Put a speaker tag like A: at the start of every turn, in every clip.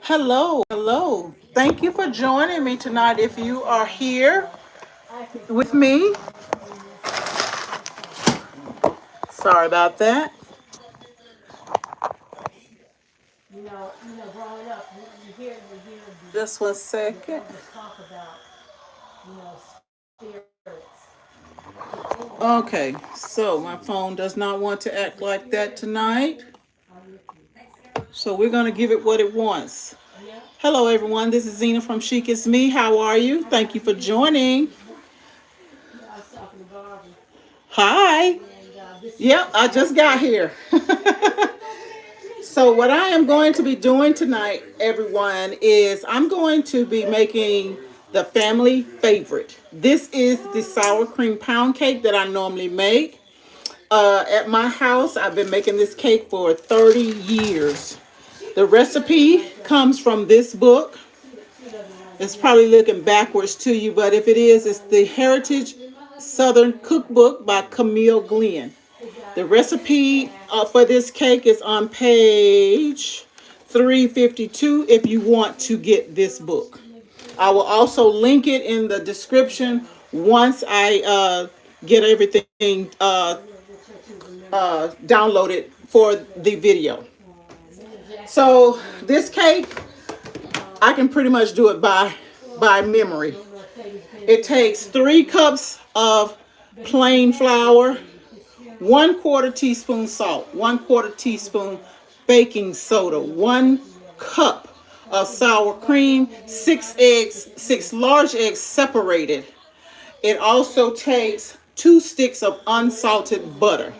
A: Hello, hello. Thank you for joining me tonight. If you are here with me, sorry about that. Growing up, you hear just one second. Talk about, spirits. Okay, so my phone does not want to act like that tonight. So we're going to give it what it wants. Hello, everyone. This is Zena from Chic Is Me. How are you? Thank you for joining. Hi. Yep, I just got here. So what I am going to be doing tonight, everyone, is I'm going to be making the family favorite. This is the sour cream pound cake that I normally make. At my house, I've been making this cake for 30 years. The recipe comes from this book. It's probably looking backwards to you, but if it is, it's the Heritage Southern Cookbook by Camille Glenn. The recipe for this cake is on page 352 if you want to get this book. I will also link it in the description once I get everything downloaded for the video. So this cake, I can pretty much do it by memory. It takes 3 cups of plain flour, 1/4 teaspoon salt, 1/4 teaspoon baking soda, 1 cup of sour cream, 6 eggs, 6 large eggs separated. It also takes 2 sticks of unsalted butter.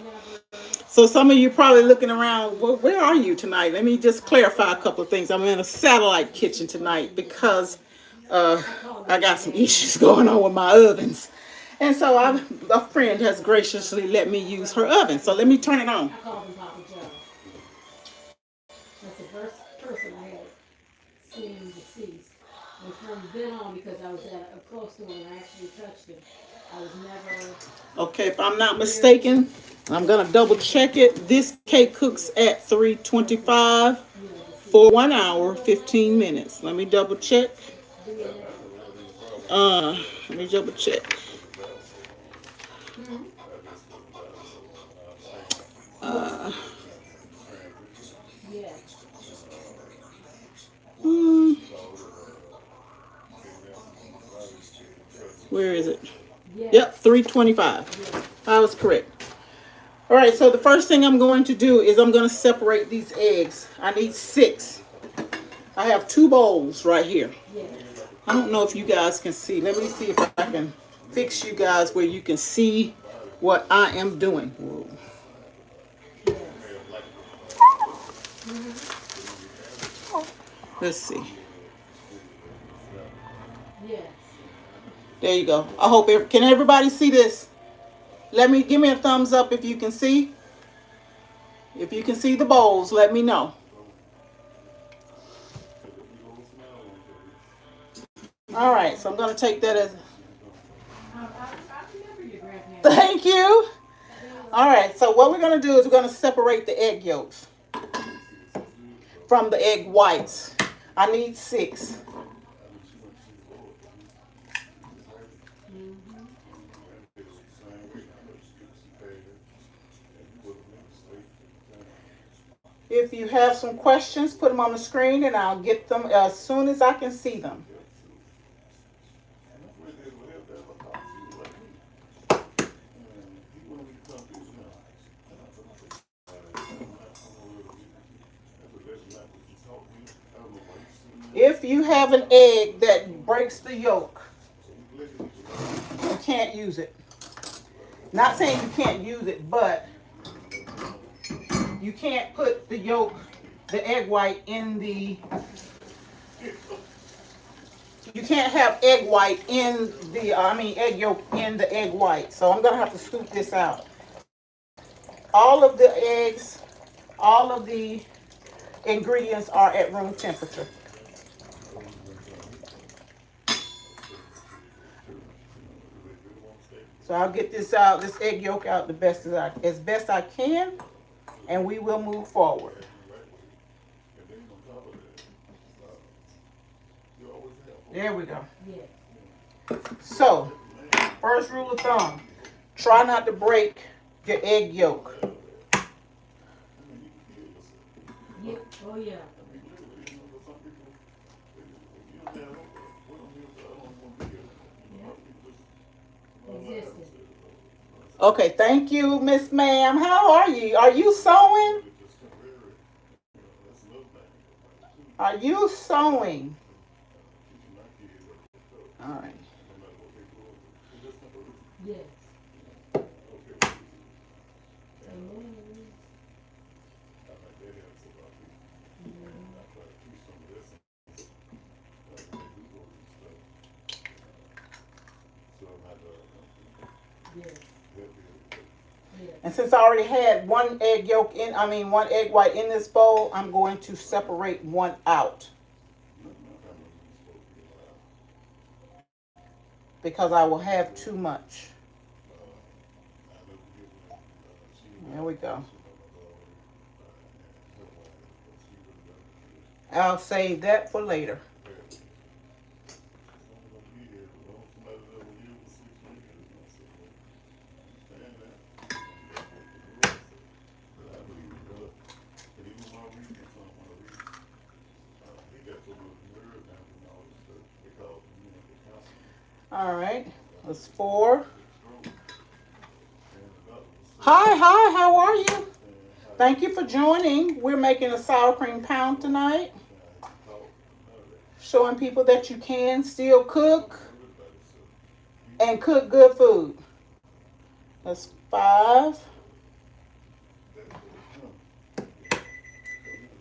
A: So some of you probably looking around, well, where are you tonight? Let me just clarify a couple of things. I'm in a satellite kitchen tonight because I got some issues going on with my ovens. And so a friend has graciously let me use her oven. So let me turn it on. That's the first person I had seen deceased. And from then on, because I was close to him and I actually touched him, I was never... Okay, if I'm not mistaken, I'm going to double check it. This cake cooks at 325 for 1 hour, 15 minutes. Let me double check. Let me double check. Where is it? Yep, 325. I was correct. All right, so the first thing I'm going to do is I'm going to separate these eggs. I need 6. I have 2 bowls right here. I don't know if you guys can see. Let me see if I can fix you guys where you can see what I am doing. Whoa. Let's see. There you go. I hope can everybody see this? Give me a thumbs up if you can see. If you can see the bowls, let me know. All right, so I'm going to take that as... Thank you. All right, so what we're going to do is we're going to separate the egg yolks from the egg whites. I need 6. If you have some questions, put them on the screen and I'll get them as soon as I can see them. If you have an egg that breaks the yolk, you can't use it. Not saying you can't use it, but you can't put the yolk, the egg white in the... You can't have egg white in the, egg yolk in the egg white. So I'm going to have to scoop this out. All of the eggs, all of the ingredients are at room temperature. So I'll get this egg yolk out as best I can, and we will move forward. There we go. So, first rule of thumb, try not to break your egg yolk.
B: Oh, yeah.
A: Okay, thank you, Miss Ma'am. How are you? Are you sewing? Are you sewing? All right.
B: Yes.
A: And since I already had one egg yolk in, one egg white in this bowl, I'm going to separate one out. Because I will have too much. There we go. I'll save that for later. All right, that's 4. Hi, how are you? Thank you for joining. We're making a sour cream pound tonight. Showing people that you can still cook and cook good food. That's 5.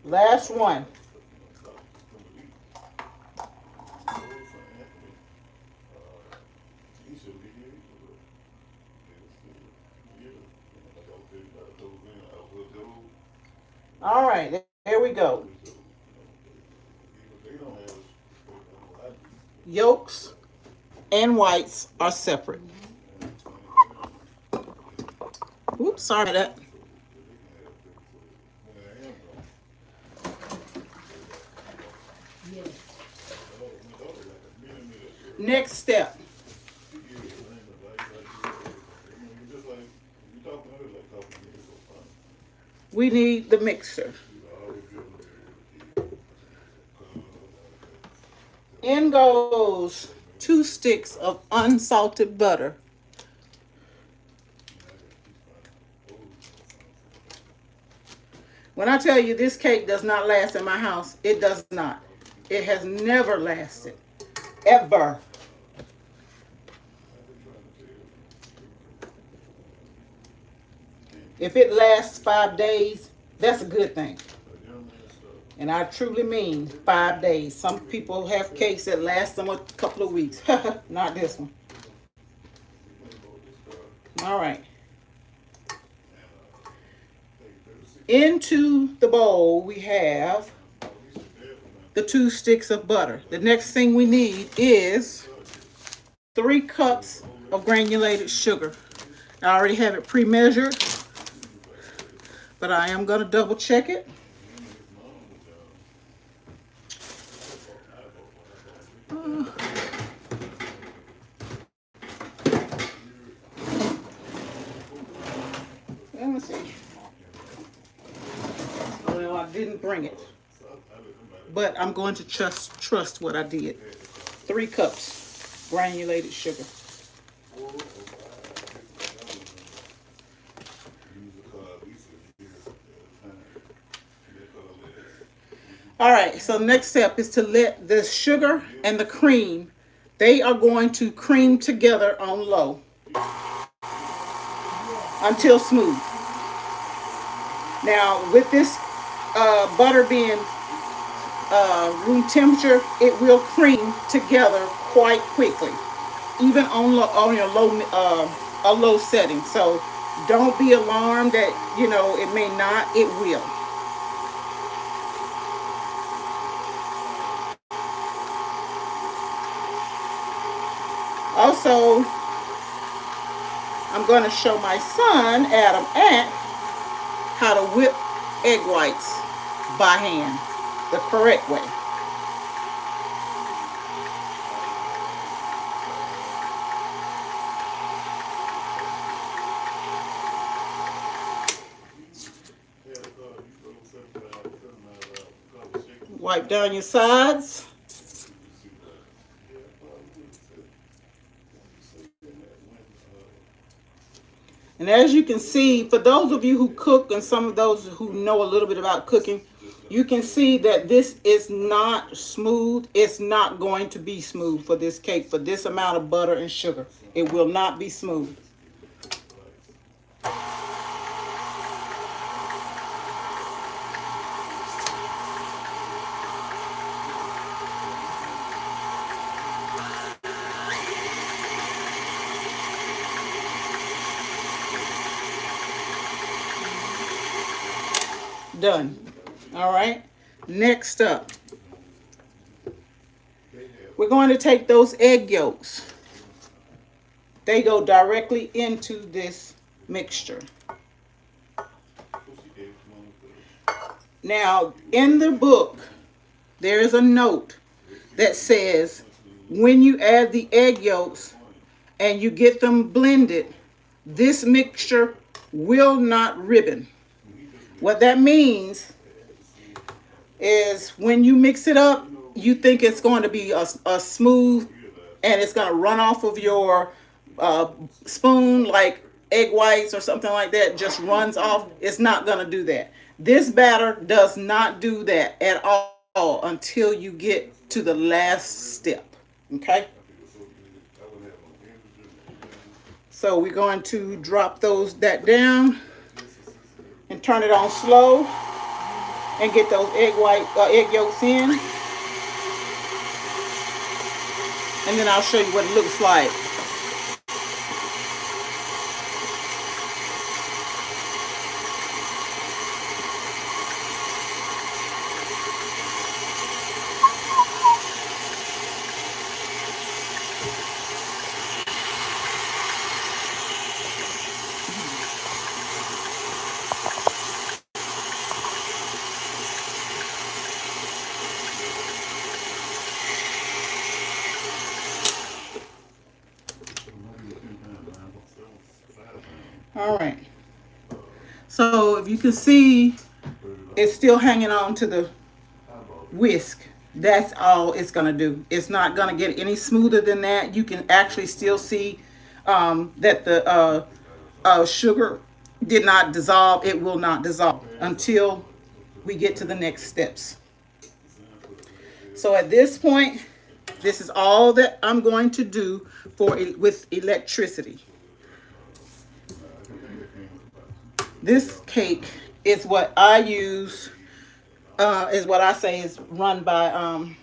A: Last one. All right, there we go. Yolks and whites are separate. Oops, sorry about that. Next step. We need the mixer. In goes 2 sticks of unsalted butter. When I tell you this cake does not last in my house, it does not. It has never lasted. Ever. If it lasts 5 days, that's a good thing. And I truly mean 5 days. Some people have cakes that last them a couple of weeks. Not this one. All right. Into the bowl, we have the 2 sticks of butter. The next thing we need is 3 cups of granulated sugar. I already have it pre-measured, but I am going to double check it. Let me see. Well, I didn't bring it, but I'm going to trust what I did. 3 cups granulated sugar. All right, so next step is to let the sugar and the cream, they are going to cream together on low until smooth. Now, with this butter being room temperature, it will cream together quite quickly, even on a low setting. So don't be alarmed that it may not. It will. Also, I'm going to show my son, Adam, how to whip egg whites by hand, the correct way. Wipe down your sides. And as you can see, for those of you who cook and some of those who know a little bit about cooking, you can see that this is not smooth. It's not going to be smooth for this cake, for this amount of butter and sugar. It will not be smooth. Done. All right. Next up, we're going to take those egg yolks. They go directly into this mixture. Now, in the book, there is a note that says when you add the egg yolks and you get them blended, this mixture will not ribbon. What that means is when you mix it up, you think it's going to be a smooth and it's going to run off of your spoon like egg whites or something like that, just runs off. It's not going to do that. This batter does not do that at all until you get to the last step. Okay? So we're going to drop that down and turn it on slow and get those egg yolks in. And then I'll show you what it looks like. All right. So if you can see, it's still hanging on to the whisk. That's all it's going to do. It's not going to get any smoother than that. You can actually still see that the sugar did not dissolve. It will not dissolve until we get to the next steps. So at this point, this is all that I'm going to do with electricity. This cake is what I use, is what I say is run by,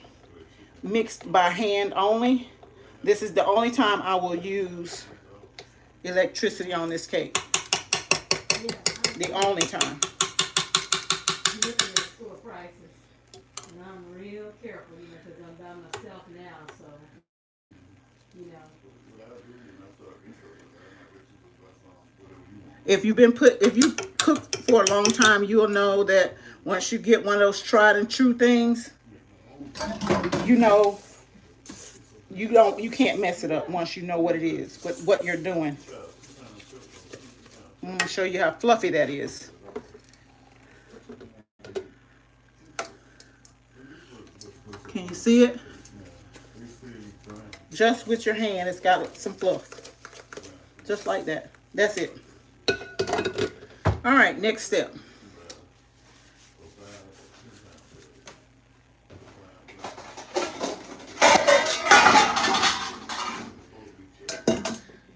A: mixed by hand only. This is the only time I will use electricity on this cake. The only time.
B: You look at the store prices, and I'm real careful, because I'm by myself now, so,
A: If you cook for a long time, you'll know that once you get one of those tried and true things, you can't mess it up once you know what it is, what you're doing. I'm going to show you how fluffy that is. Can you see it? Just with your hand, it's got some fluff. Just like that. That's it. All right, next step.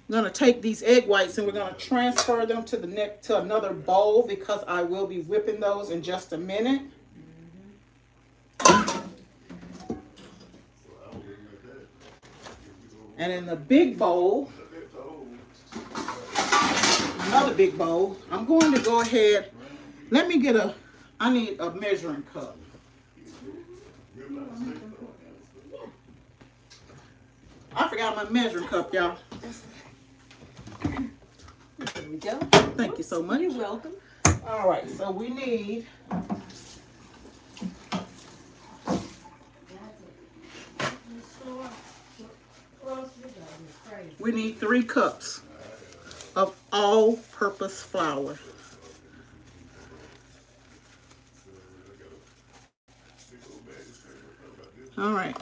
A: I'm going to take these egg whites and we're going to transfer them to another bowl because I will be whipping those in just a minute. And in the big bowl, another big bowl, I'm going to go ahead. I need a measuring cup. I forgot my measuring cup, y'all.
B: There we go.
A: Thank you so much.
B: You're welcome.
A: All right, so we need We need 3 cups of all-purpose flour. All right.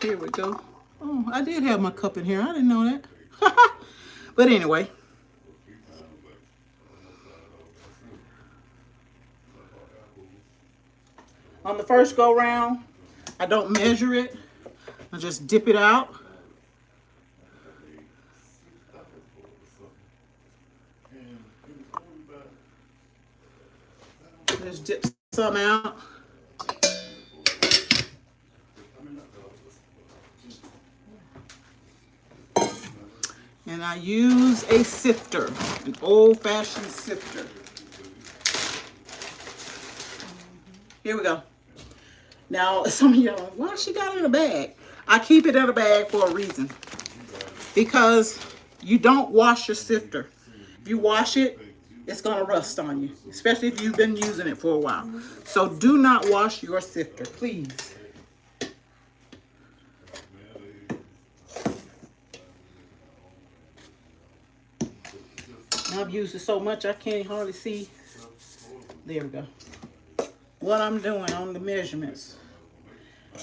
A: Here we go. Oh, I did have my cup in here. I didn't know that. But anyway. On the first go round, I don't measure it. I just dip it out. Just dip some out. And I use a sifter, an old-fashioned sifter. Here we go. Now, some of y'all are like, why she got it in a bag? I keep it in a bag for a reason. Because you don't wash your sifter. If you wash it, it's going to rust on you, especially if you've been using it for a while. So do not wash your sifter, please. Now I've used it so much I can't hardly see. There we go. What I'm doing on the measurements.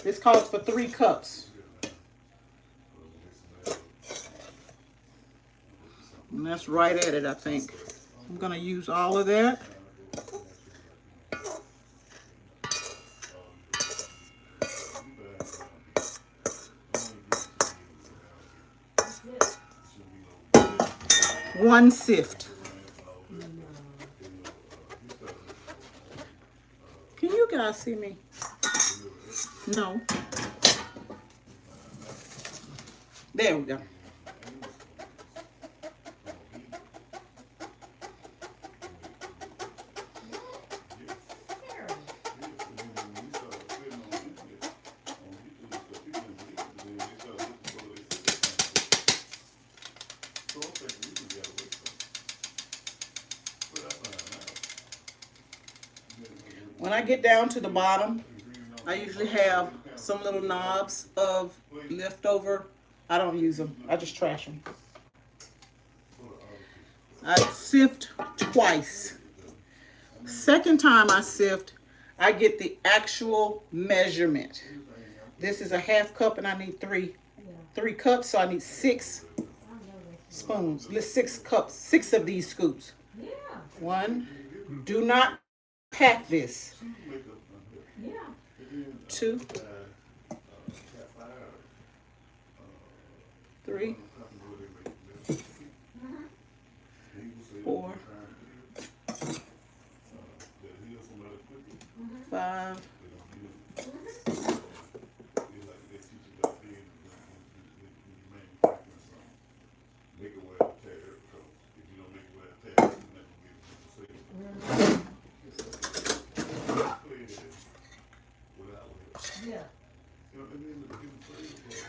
A: This calls for 3 cups. And that's right at it, I think. I'm going to use all of that. One sift. Can you guys see me? No. There we go. When I get down to the bottom, I usually have some little knobs of leftover. I don't use them. I just trash them. I sift twice. Second time I sift, I get the actual measurement. This is a half cup and I need three cups, so I need 6 spoons. 6 cups, 6 of these scoops. 1, do not pack this. 2, 3, 4, 5,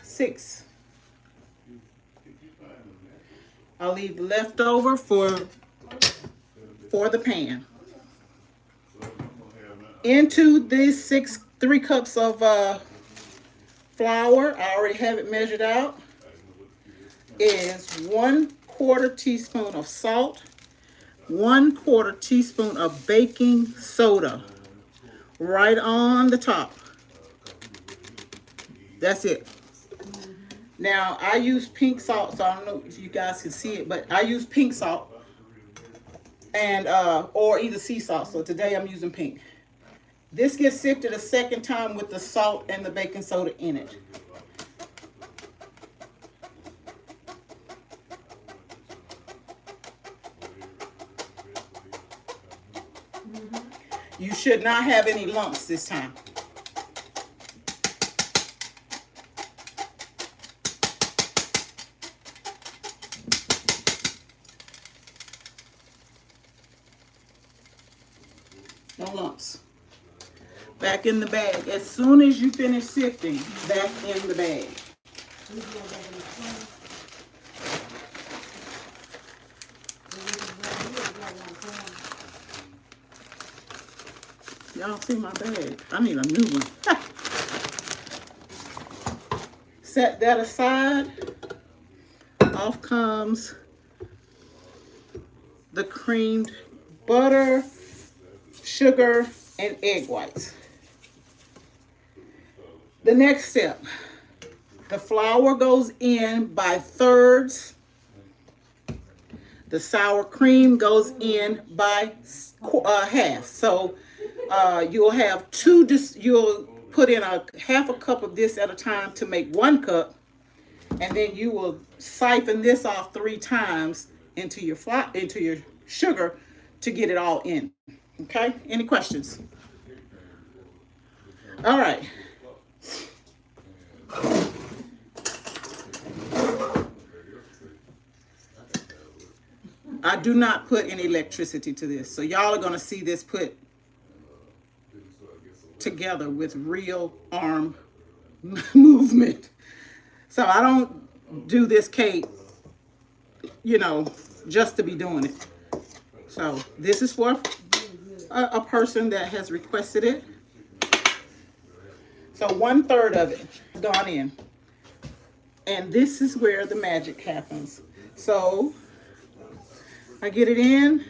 A: 6. I'll leave the leftover for the pan. Into these 3 cups of flour, I already have it measured out, is 1/4 teaspoon of salt, 1/4 teaspoon of baking soda, right on the top. That's it. Now, I use pink salt, so I don't know if you guys can see it, but I use pink salt and or either sea salt. So today I'm using pink. This gets sifted a second time with the salt and the baking soda in it. You should not have any lumps this time. No lumps. Back in the bag. As soon as you finish sifting, back in the bag. Y'all see my bag? I need a new one. Set that aside. Off comes the creamed butter, sugar, and egg whites. The next step, the flour goes in by thirds. The sour cream goes in by half. So you'll have you'll put in a half a cup of this at a time to make 1 cup. And then you will siphon this off 3 times into your sugar to get it all in. Okay? Any questions? All right. I do not put any electricity to this. So y'all are going to see this put together with real arm movement. So I don't do this cake, you know, just to be doing it. So this is for a person that has requested it. So 1/3 of it has gone in. And this is where the magic happens. So I get it in.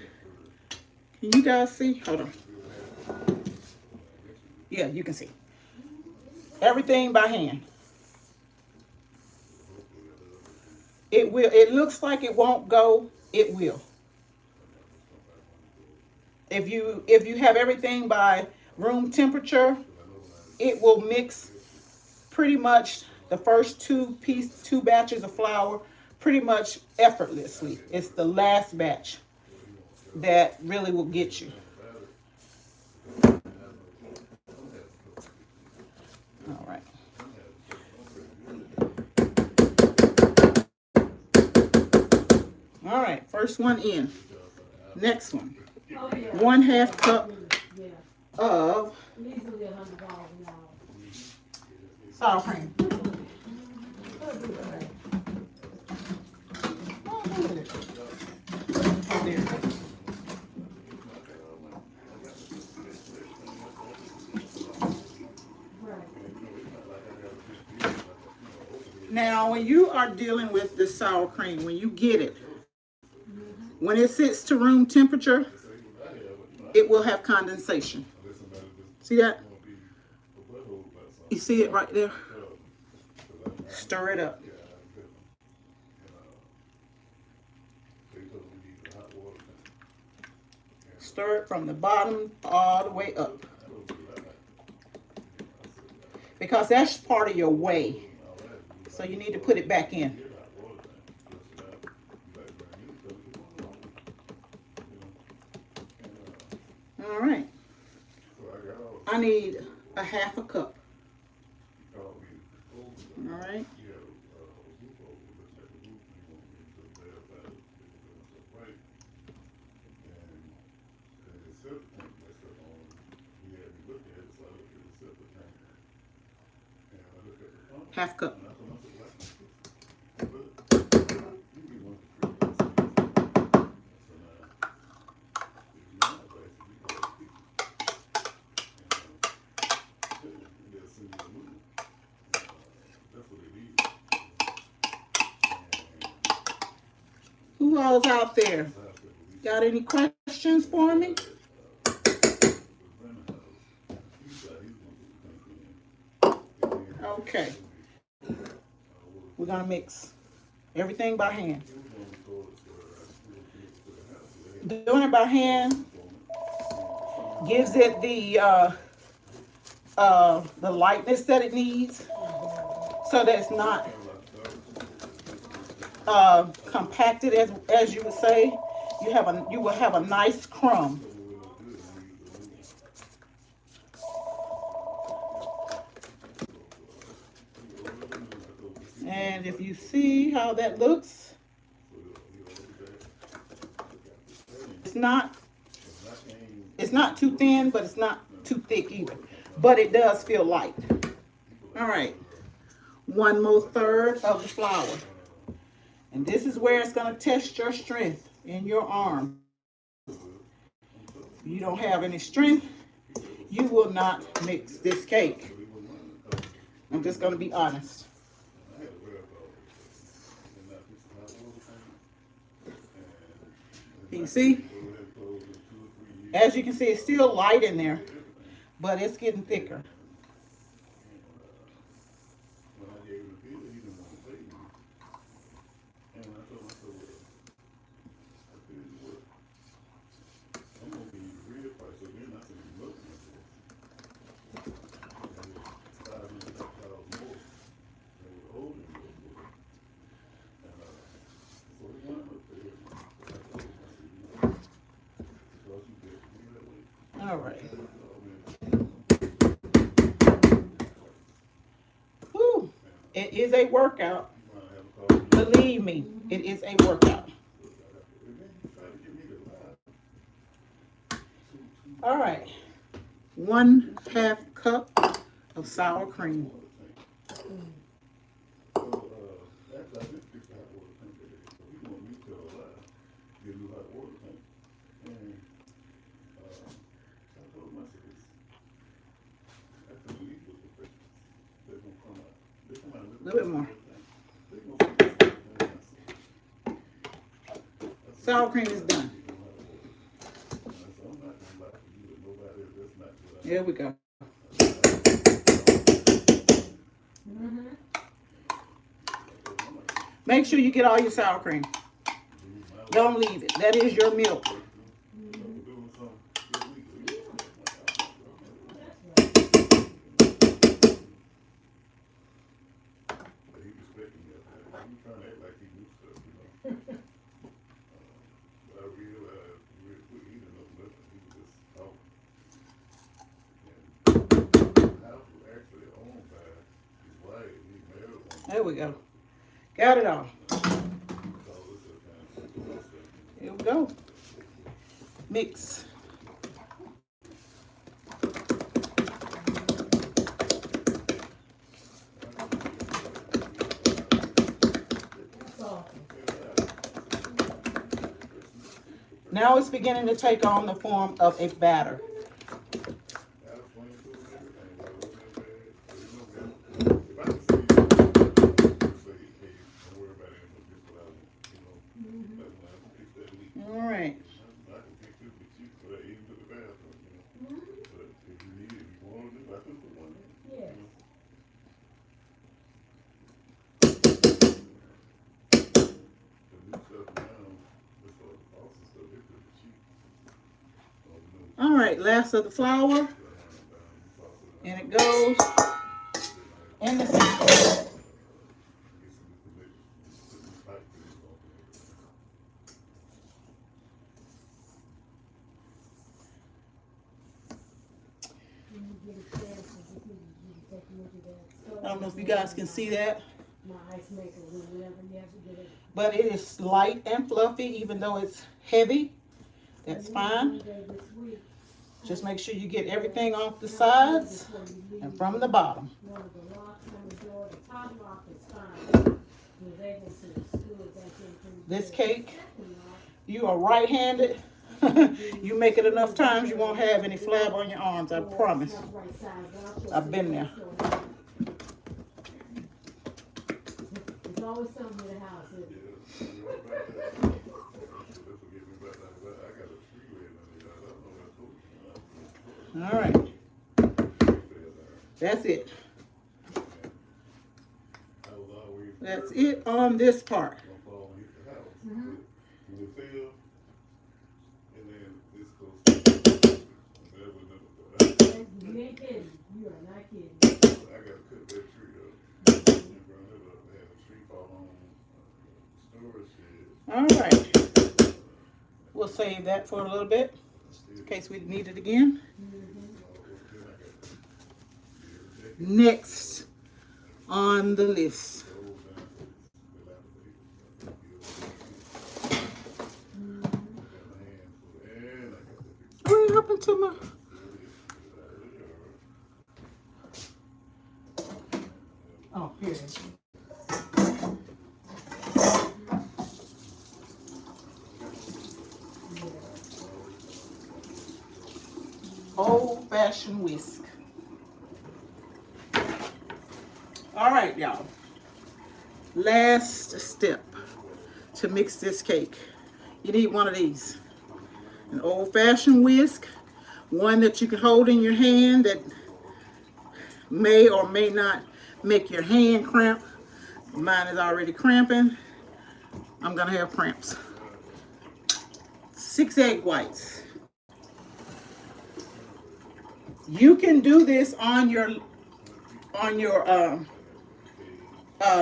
A: Can you guys see? Hold on. Yeah, you can see. Everything by hand. It will. It looks like it won't go. It will. If you have everything by room temperature, it will mix pretty much the first two batches of flour pretty much effortlessly. It's the last batch that really will get you. All right. All right, first one in. Next one. 1/2 cup of sour cream. Now, when you are dealing with the sour cream, when you get it, when it sits to room temperature, it will have condensation. See that? You see it right there? Stir it up. Stir it from the bottom all the way up. Because that's part of your whey. So you need to put it back in. All right. I need a 1/2 cup. All right. Half cup. Who all's out there? Got any questions for me? Okay. We're going to mix everything by hand. Doing it by hand gives it the lightness that it needs, so that it's not compacted, as you would say. You will have a nice crumb. And if you see how that looks, it's not too thin, but it's not too thick either. But it does feel light. All right, 1 more third of the flour. And this is where it's going to test your strength in your arm. If you don't have any strength, you will not mix this cake. I'm just going to be honest. You see? As you can see, it's still light in there. but it's getting thicker.
C: When I gave him the bill, he didn't want to pay me. And when I told him, I said, well, I feel you work. I'm gonna give you the real price, so then I said, you look at this. And it's $500 more than what the old one was. And so he went up there. I told him, I said, you know, because you get me that way.
A: All right.
C: And
A: Whew. It is a workout.
C: you might have a call.
A: Believe me, it is a workout.
C: And then you try to get me to lie.
A: All right. 1/2 cup of sour cream.
C: So, after I did fix the hot water tank today, so he wanted me to tell a lie, get a new hot water tank. And, I told him, I said, I couldn't believe it was professionals. They're gonna come out. They come out and
A: A little bit more.
C: they're gonna fix this thing. And I said,
A: Sour cream is done.
C: and I said, I'm not gonna lie to you and nobody else. That's not what I
A: There we go. Make sure you get all your sour cream. Don't leave it. That is your milk. There we go. Got it all. Here we go. Mix. Now it's beginning to take on the form of a batter. All right.
B: Yes.
A: All right, last of the flour. And it goes in the sink. I don't know if you guys can see that,
B: My ice maker, whenever you have to get it.
A: but it is light and fluffy, even though it's heavy. That's fine.
B: This week,
A: Just make sure you get everything off the sides and from the bottom.
B: one of the locks on the door, the top lock is fine. Was able to screw it back in.
A: This cake, you are right-handed. You make it enough times, you won't have any flab on your arms, I promise. I've been there.
B: There's always something in the house, isn't it?
A: All right. That's it. That's it on this part.
B: You ain't kidding. You are not kidding.
C: I gotta cut that tree up. And burn it up. They had a tree fall on storage shed.
A: All right. We'll save that for a little bit, in case we need it again. Next on the list. What happened to my... Oh, here it is. Old-fashioned whisk. All right, y'all. Last step to mix this cake. You need one of these. An old-fashioned whisk one that you can hold in your hand that may or may not make your hand cramp. Mine is already cramping. I'm gonna have cramps. 6 egg whites. You can do this on your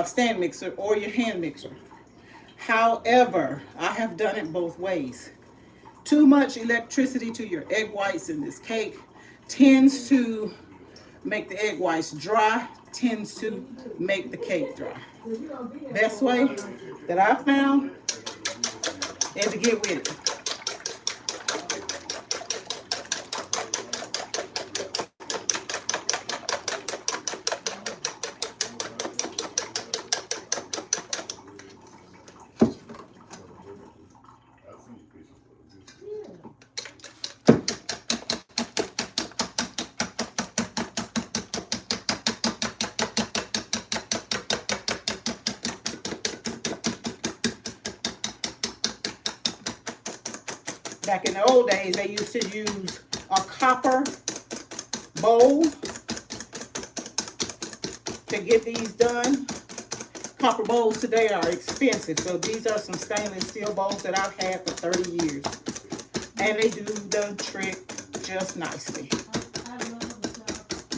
A: stand mixer or your hand mixer. However, I have done it both ways. Too much electricity to your egg whites in this cake tends to make the egg whites dry, tends to make the cake dry. Best way that I found is to get with it. Back in the old days, they used to use a copper bowl to get these done. Copper bowls today are expensive, so these are some stainless steel bowls that I've had for 30 years. And they do the trick just nicely.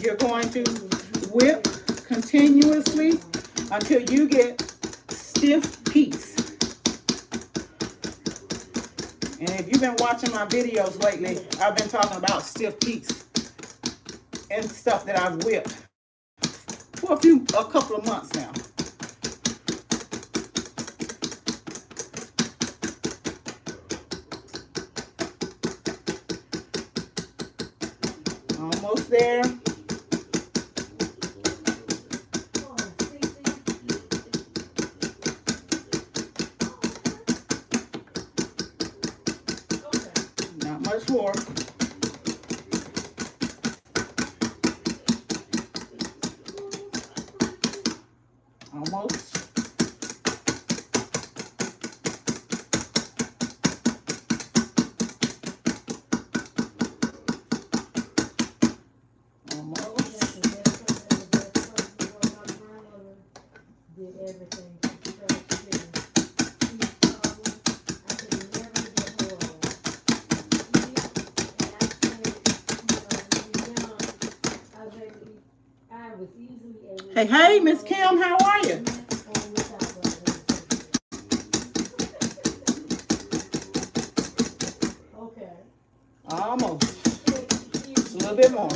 A: You're going to whip continuously until you get stiff peaks. And if you've been watching my videos lately, I've been talking about stiff peaks and stuff that I've whipped for a couple of months now. Almost there. Not much more. Almost. Hey, hey, Miss Kim, how are you?
B: Okay.
A: Almost. Just a little bit more.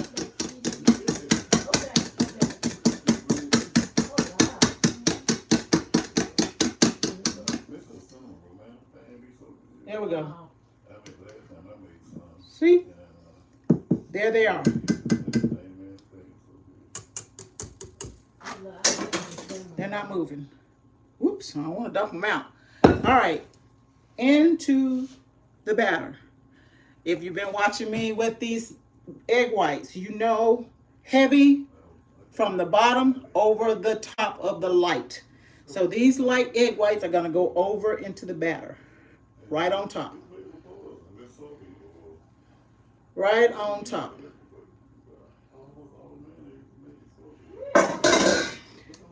A: There we go. See? There they are. They're not moving. Whoops, I don't want to dump them out. All right, into the batter. If you've been watching me with these egg whites, you know heavy from the bottom over the top of the light. So these light egg whites are going to go over into the batter, right on top. Right on top.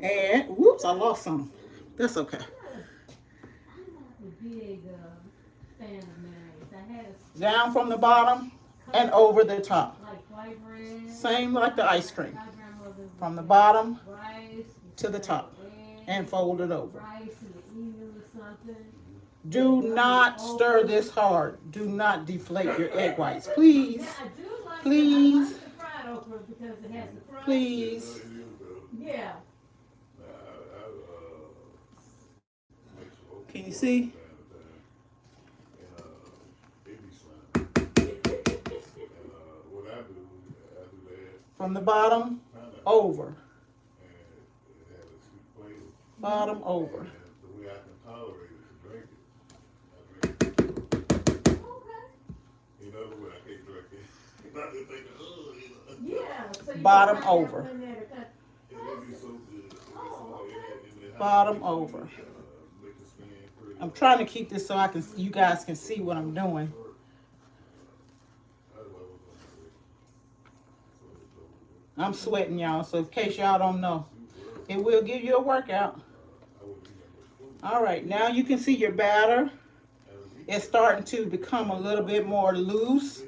A: And, whoops, I lost some. That's okay. Down from the bottom and over the top. Same like the ice cream. From the bottom to the top. And fold it over. Do not stir this hard. Do not deflate your egg whites. Please. Please. Please.
B: Yeah.
A: Can you see? From the bottom over. Bottom over. Bottom over. Bottom over. I'm trying to keep this so you guys can see what I'm doing. I'm sweating, y'all, so in case y'all don't know, it will give you a workout. All right, now you can see your batter. It's starting to become a little bit more loose.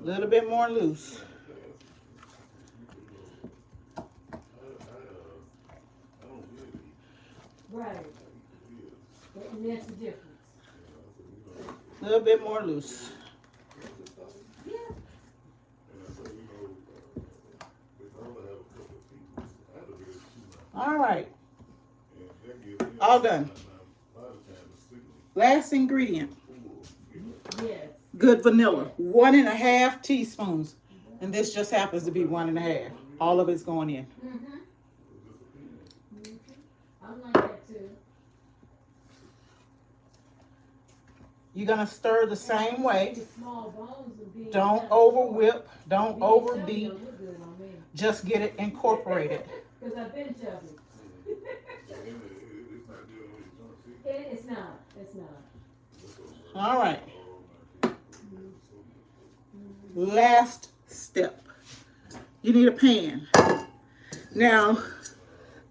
A: A little bit more loose.
B: Right. And that's the difference.
A: A little bit more loose.
B: Yeah.
A: All right. All done. Last ingredient.
B: Yes.
A: Good vanilla. 1.5 teaspoons. And this just happens to be 1.5. All of it's going in.
B: I like that too.
A: You're going to stir the same way.
B: The small bones would be
A: Don't over whip. Don't over beat. Just get it incorporated.
B: Because I've been chubby. It's not. It's not.
A: All right. Last step. You need a pan. Now,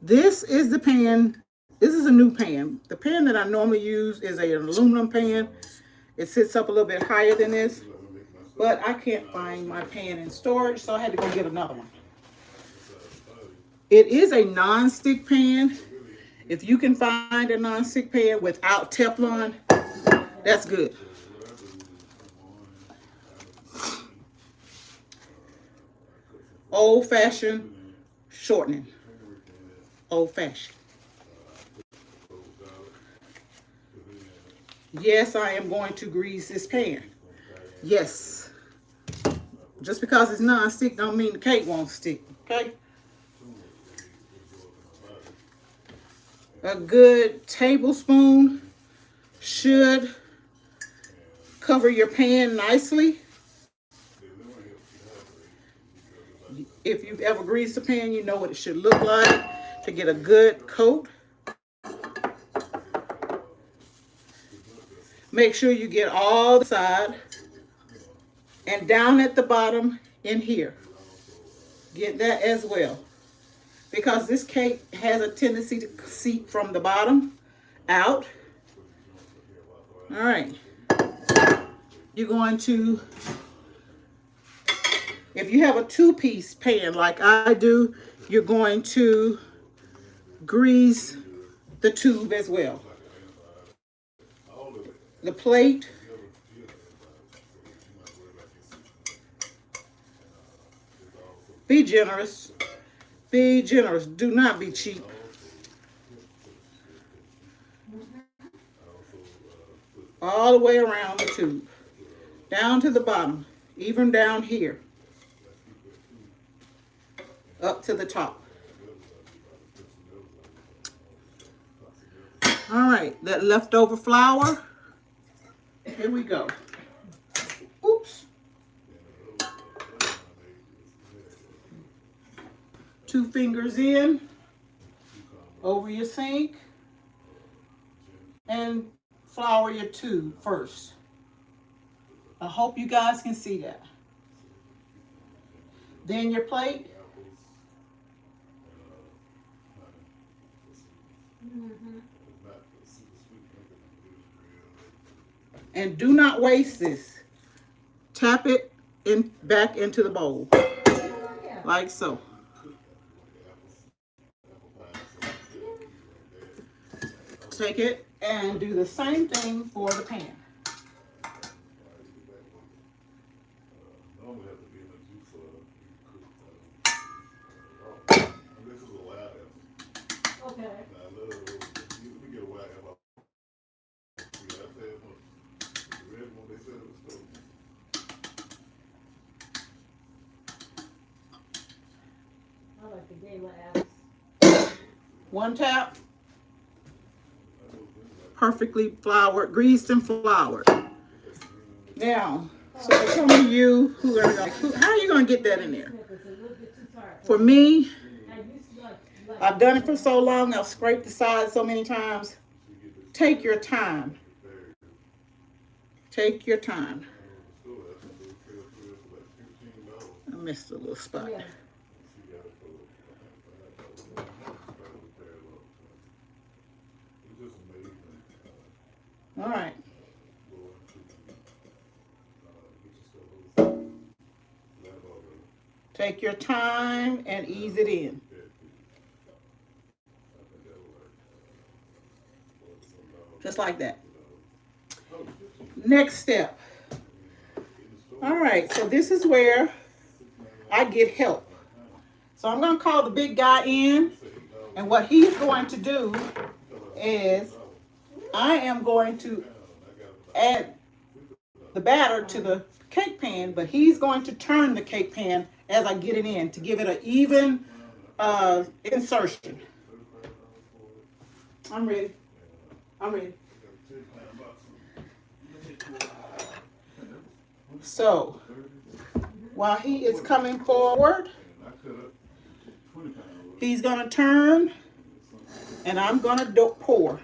A: this is the pan. This is a new pan. The pan that I normally use is an aluminum pan. It sits up a little bit higher than this. But I can't find my pan in storage, so I had to go get another one. It is a non-stick pan. If you can find a non-stick pan without Teflon, that's good. Old-fashioned shortening. Old-fashioned. Yes, I am going to grease this pan. Yes. Just because it's non-stick don't mean the cake won't stick, okay? A good tablespoon should cover your pan nicely. If you've ever greased a pan, you know what it should look like to get a good coat. Make sure you get all the side and down at the bottom in here. Get that as well. Because this cake has a tendency to seep from the bottom out. All right. You're going to, if you have a 2-piece pan like I do, you're going to grease the tube as well. The plate. Be generous. Be generous. Do not be cheap. All the way around the tube. Down to the bottom. Even down here. Up to the top. All right. That leftover flour. Here we go. Oops. 2 fingers in, over your sink, and flour your tube first. I hope you guys can see that. Then your plate. And do not waste this. Tap it in back into the bowl. Like so. Take it and do the same thing for the pan.
B: Okay. I like the gala apples.
A: 1 tap. Perfectly floured, greased and floured. Now, so for some of you who are like, how are you going to get that in there? For me, I've done it for so long, I've scraped the sides so many times. Take your time. Take your time. missed a little spot.
B: Yeah.
C: She got it for it's just amazing.
A: All right.
C: Going to get your stuff over.
A: Take your time and ease it in. Just like that. Next step. All right, so this is where I get help. So I'm going to call the big guy in, and what he's going to do is I am going to add the batter to the cake pan, but he's going to turn the cake pan as I get it in to give it an even insertion. I'm ready. I'm ready. So, while he is coming forward, he's going to turn, and I'm going to pour.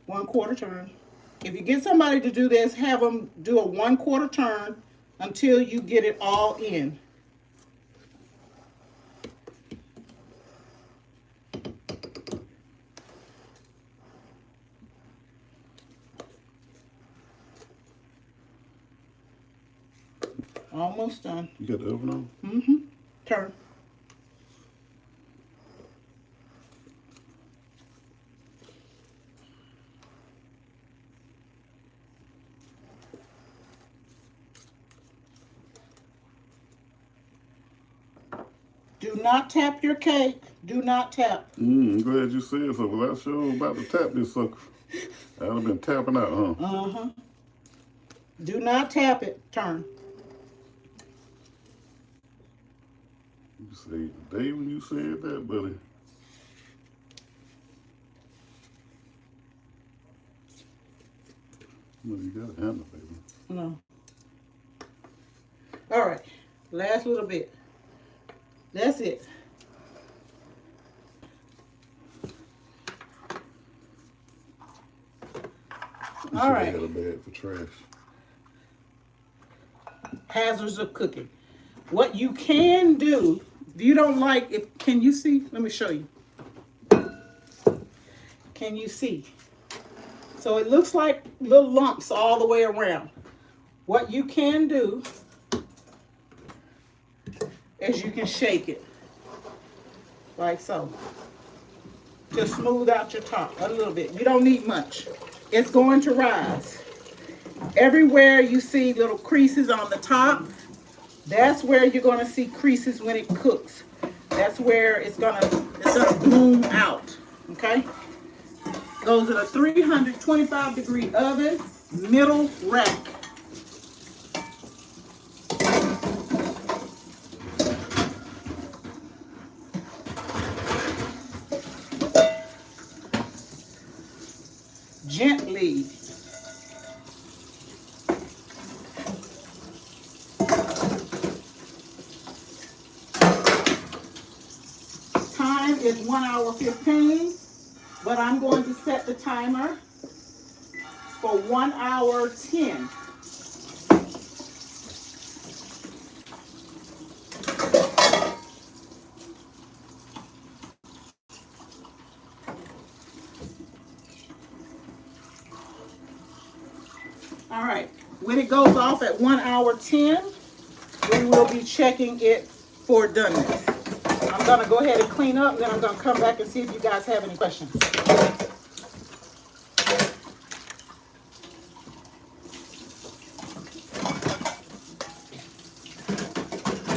A: One-quarter turn. If you get somebody to do this, have them do a one-quarter turn until you get it all in. Almost done.
C: You got the oven on?
A: Mm-hmm. Turn. Do not tap your cake. Do not tap.
C: I'm glad you said so, because I sure was about to tap this sucker. I'd have been tapping out, huh?
A: Uh-huh. Do not tap it. Turn.
C: You say the day when you said that, buddy. No, you got a handle, baby.
A: No. All right. Last little bit. That's it. All right.
C: Had a bag for trash.
A: Hazards of cooking. What you can do, if you don't like it, can you see? Let me show you. Can you see? So it looks like little lumps all the way around. What you can do is you can shake it like so to smooth out your top a little bit. You don't need much. It's going to rise. Everywhere you see little creases on the top, that's where you're going to see creases when it cooks. That's where it's gonna bloom out. Okay? Goes in a 325-degree oven, middle rack. Gently. Time is 1 hour 15, but I'm going to set the timer for 1 hour 10. All right, when it goes off at 1 hour 10, we will be checking it for doneness. I'm gonna go ahead and clean up, then I'm gonna come back and see if you guys have any questions.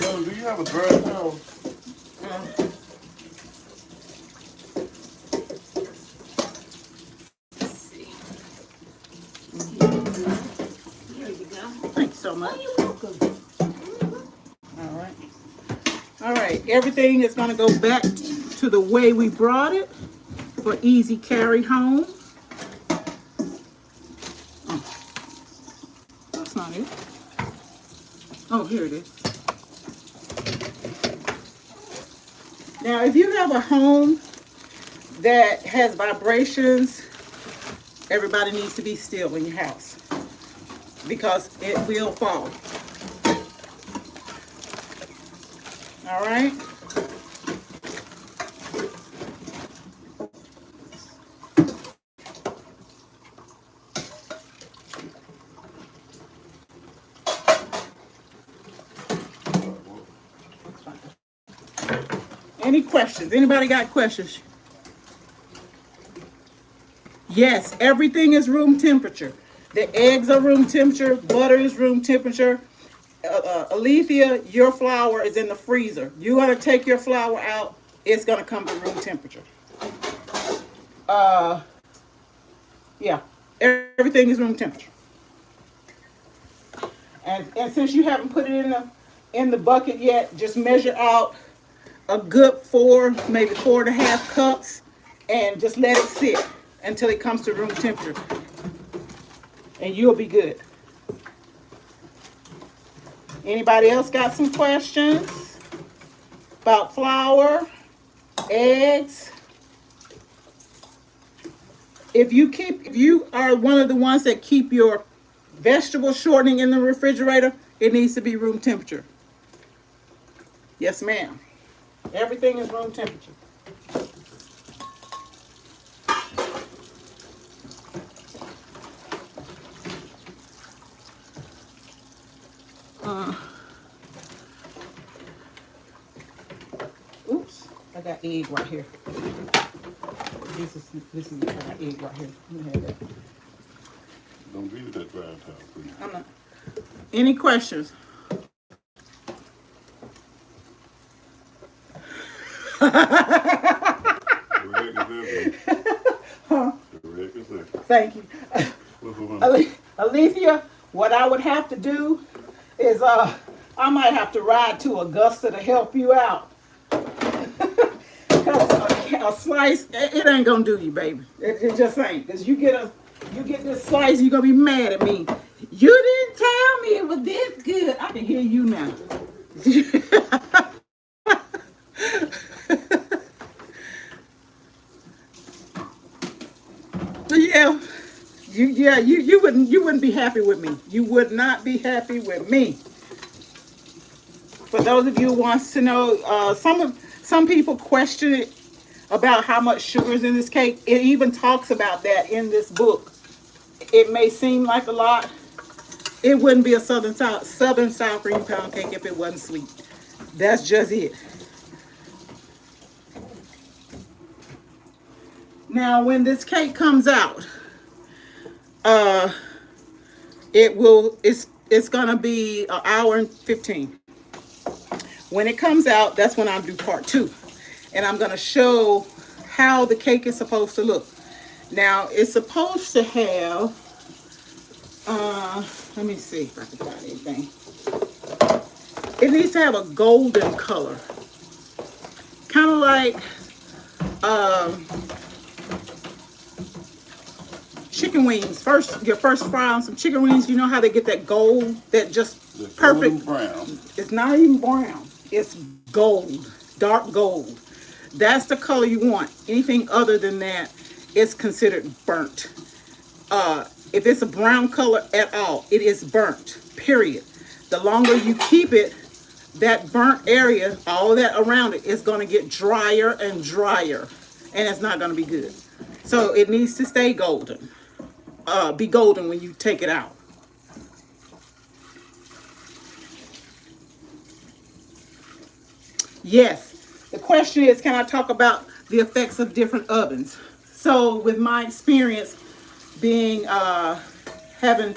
C: Yo, do you have a dry towel?
A: Let's see. There you go. Thanks so much.
B: You're welcome.
A: All right. All right, everything is going to go back to the way we brought it for easy carry home. Oh, that's not it. Oh, here it is. Now, if you have a home that has vibrations Everybody needs to be still in your house because it will fall. All right. Any questions? Anybody got questions? Yes, everything is room temperature. The eggs are room temperature. Butter is room temperature. Alethea, your flour is in the freezer. You want to take your flour out, it's going to come to room temperature. Yeah, everything is room temperature. And since you haven't put it in the bucket yet, just measure out a good 4, maybe 4.5 cups, and just let it sit until it comes to room temperature, and you'll be good. Anybody else got some questions about flour, eggs? If you are one of the ones that keep your vegetable shortening in the refrigerator, it needs to be room temperature. Yes, ma'am. Everything is room temperature. Oops, I got egg right here. This is I got egg right here. Let me have that.
C: Don't leave that dry towel, please.
A: I'm not. Any questions? Thank you. Alethea, what I would have to do is I might have to ride to Augusta to help you out. Because a slice, it ain't gonna do you, baby. It just ain't. Because you get this slice, you're gonna be mad at me. You didn't tell me it was this good. I can hear you now. Yeah, you wouldn't be happy with me. You would not be happy with me. For those of you who wants to know, some people question it about how much sugar is in this cake. It even talks about that in this book. It may seem like a lot. It wouldn't be a southern sour cream pound cake if it wasn't sweet. That's just it. Now, when this cake comes out, it's gonna be an hour and 15. When it comes out, that's when I'll do part 2. And I'm gonna show how the cake is supposed to look. Now, it's supposed to have, let me see if I can find anything. It needs to have a golden color. Kind of like, chicken wings. Your first fry on some chicken wings, you know how they get that gold, that just
C: It's
A: perfect.
C: brown.
A: It's not even brown. It's gold, dark gold. That's the color you want. Anything other than that is considered burnt. If it's a brown color at all, it is burnt, period. The longer you keep it, that burnt area, all that around it, is going to get drier and drier, and it's not going to be good. So it needs to stay golden. Be golden when you take it out. Yes. The question is, can I talk about the effects of different ovens? So with my experience being, having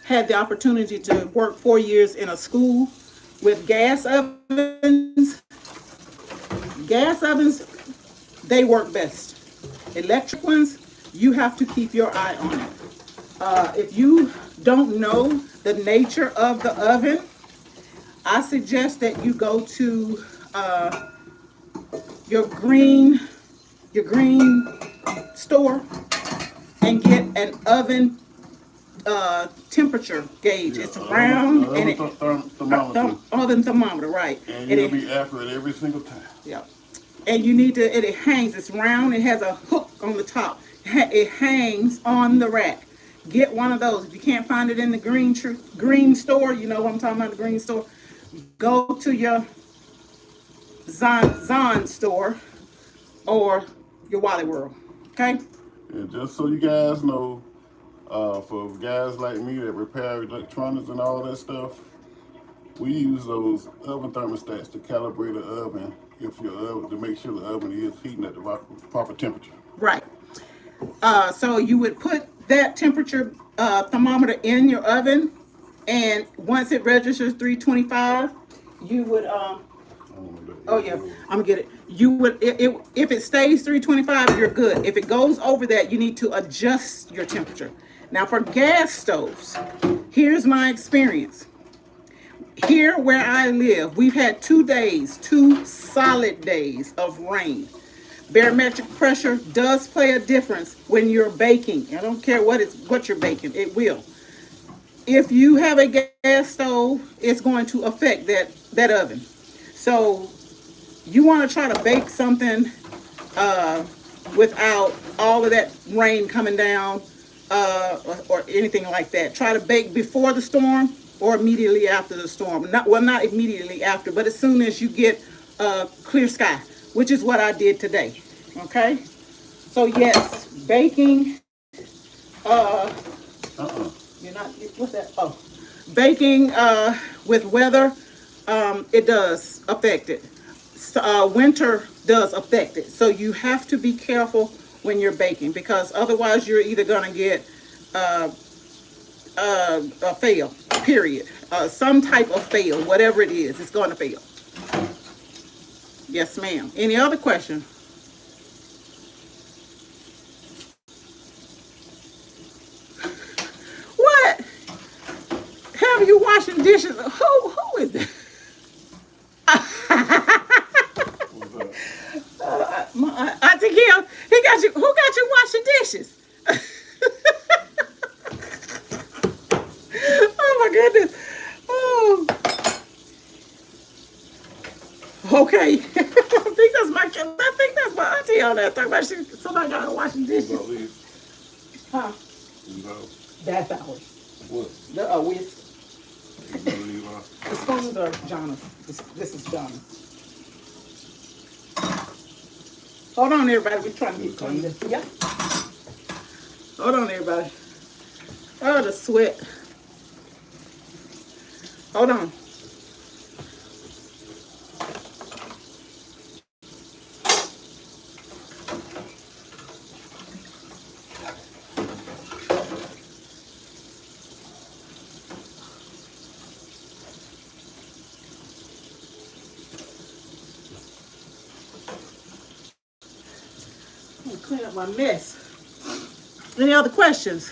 A: had the opportunity to work 4 years in a school with gas ovens, they work best. Electric ones, you have to keep your eye on it. If you don't know the nature of the oven, I suggest that you go to your green store and get an oven temperature gauge. It's round and
C: thermometer.
A: oven thermometer, right?
C: And you'll be accurate every single time.
A: Yeah. and you need to, it hangs, it's round, it has a hook on the top. It hangs on the rack. Get one of those. If you can't find it in the green store, you know what I'm talking about, the green store, go to your Zon store or your Wally World. Okay?
C: And just so you guys know, for guys like me that repair electronics and all that stuff, we use those oven thermostats to calibrate the oven if your oven, to make sure the oven is heating at the proper temperature.
A: Right. So you would put that temperature thermometer in your oven, and once it registers 325, you would oh yeah, I'm gonna get it. You would if it stays 325, you're good. If it goes over that, you need to adjust your temperature. Now for gas stoves, here's my experience. Here where I live, we've had 2 days, 2 solid days of rain. Barometric pressure does play a difference when you're baking. I don't care what you're baking, it will. If you have a gas stove, it's going to affect that oven. So you want to try to bake something without all of that rain coming down or anything like that. Try to bake before the storm or immediately after the storm. Not immediately after, but as soon as you get clear sky, which is what I did today. Okay? So yes, baking, you're not, what's that? Oh, baking with weather, it does affect it. Winter does affect it. So you have to be careful when you're baking, because otherwise you're either gonna get a fail, period. Some type of fail, whatever it is, it's gonna fail. Yes, ma'am. Any other question? What? Have you washing dishes? Who is that? Auntie Kim, he got you. Who got you washing dishes? Oh my goodness. Oh. Okay. I think that's my auntie on that. Talking about somebody got her washing dishes. Huh? That's ours.
C: What?
A: The whisk. The spoons are John's. This is John's. Hold on, everybody. We're trying to get clean. Yeah. Hold on, everybody. Oh, the sweat. Hold on. Clean up my mess. Any other questions?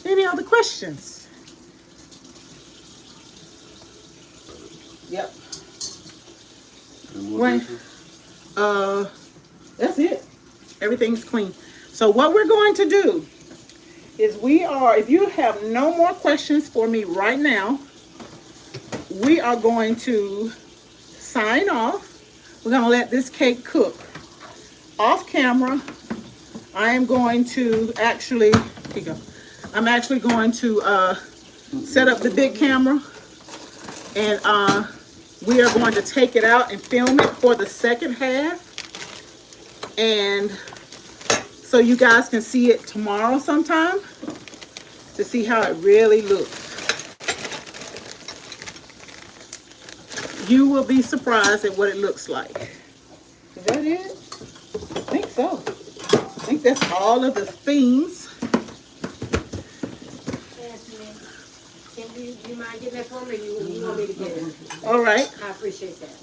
A: Any other questions? Yep. When, that's it. Everything's clean. So what we're going to do is if you have no more questions for me right now, we are going to sign off. We're going to let this cake cook. Off camera, I am going to actually, here you go. I'm actually going to set up the big camera, and we are going to take it out and film it for the second half, and so you guys can see it tomorrow sometime to see how it really looks. You will be surprised at what it looks like. Is that it? I think so. I think that's all of the themes.
B: Can you mind getting that for me? You want me to get it?
A: All right.
B: I appreciate that.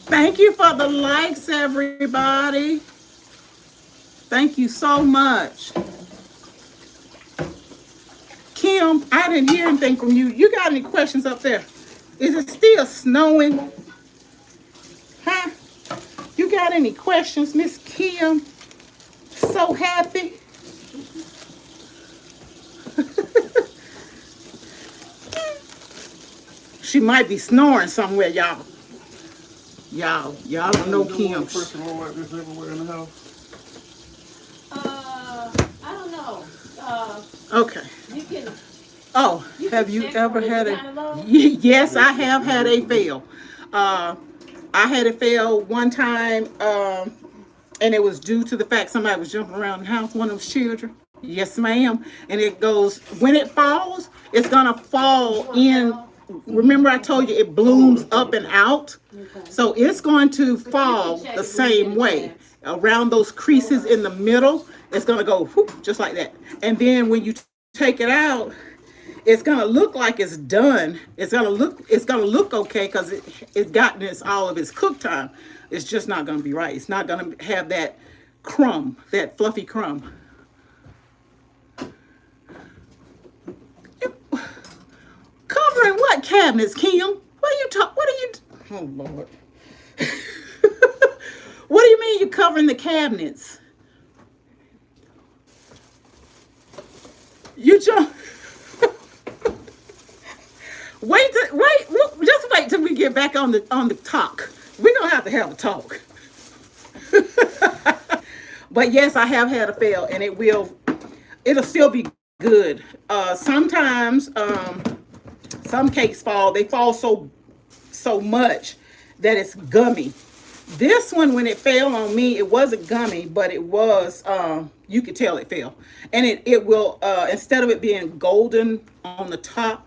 A: Thank you for the likes, everybody. Thank you so much. Kim, I didn't hear anything from you. You got any questions up there? Is it still snowing? Huh? You got any questions, Miss Kim? So happy. She might be snoring somewhere, y'all. Y'all don't know Kim.
C: Person roll like this everywhere in the house?
B: I don't know.
A: Okay.
B: You can.
A: Oh,
B: You
A: have
B: can
A: you
B: check
A: ever
B: for it.
A: had
B: Is it
A: a?
B: kinda low?
A: Yes, I have had a fail. I had a fail one time, and it was due to the fact somebody was jumping around the house, one of those children. Yes, ma'am. And it goes, when it falls, it's gonna fall in. Remember, I told you it blooms up and out.
B: Okay.
A: So it's going to
B: But you
A: fall
B: can check
A: the
B: it when you
A: same
B: get a
A: way.
B: chance.
A: Around those creases in the middle, it's gonna go whoop, just like that. And then when you take it out, it's gonna look like it's done. It's gonna look okay because it's gotten all of its cook time. It's just not gonna be right. It's not gonna have that crumb, that fluffy crumb. Covering what cabinets, Kim? What are you? Oh Lord. What do you mean you covering the cabinets? You just just wait till we get back on the talk. We're gonna have to have a talk. But yes, I have had a fail, and it'll still be good. Sometimes some cakes fall. They fall so much that it's gummy. This one, when it fell on me, it wasn't gummy, but it was, you could tell it fell. And it will, instead of it being golden on the top,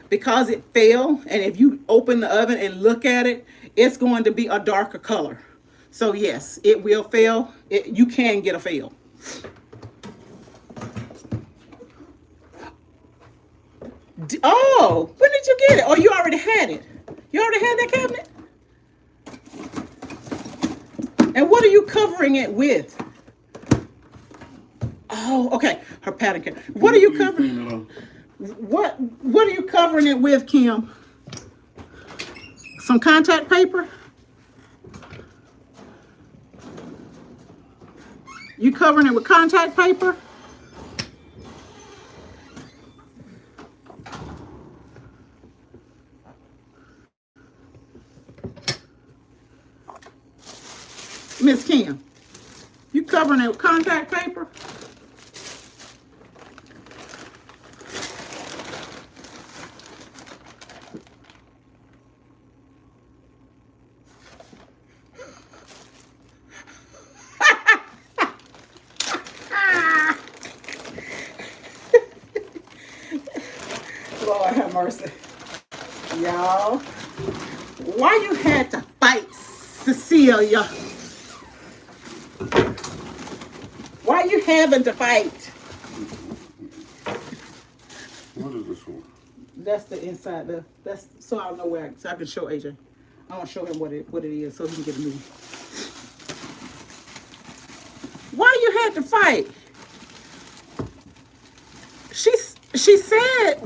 A: because it fell, and if you open the oven and look at it, it's going to be a darker color. So yes, it will fail. You can get a fail. Oh, when did you get it? Oh, you already had it. You already had that cabinet? And what are you covering it with? Oh, okay. Her pattern cabinet. What are you covering? What are you covering it with, Kim? Some contact paper? You covering it with contact paper? Miss Kim, you covering it with contact paper? Lord have mercy. Y'all, why you had to fight Cecilia? Why you having to fight?
C: What is this for?
A: That's the inside. That's so I know so I can show AJ. I want to show him what it is so he can get a new. Why you had to fight? She said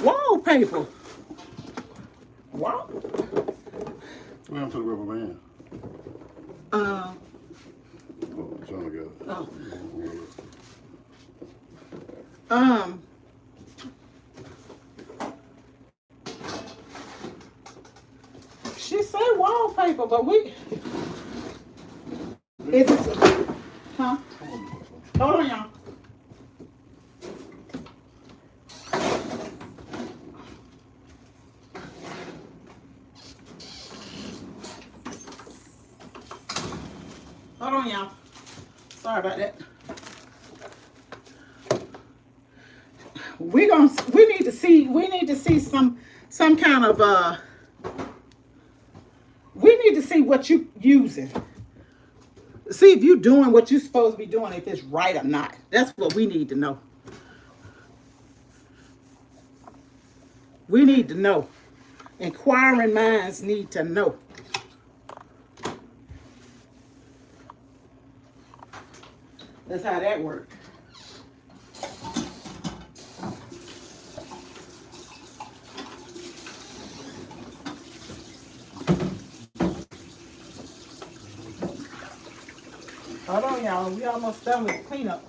A: wallpaper. Wow.
C: What happened to the rubber band?
A: Oh,
C: Son got it.
A: Oh. She said wallpaper, but is it, huh? Hold on, y'all. Hold on, y'all. Sorry about that. We need to see some kind of we need to see what you using. See if you're doing what you're supposed to be doing, if it's right or not. That's what we need to know. We need to know. Inquiring minds need to know. That's how that works. Hold on, y'all. We almost done with the cleanup.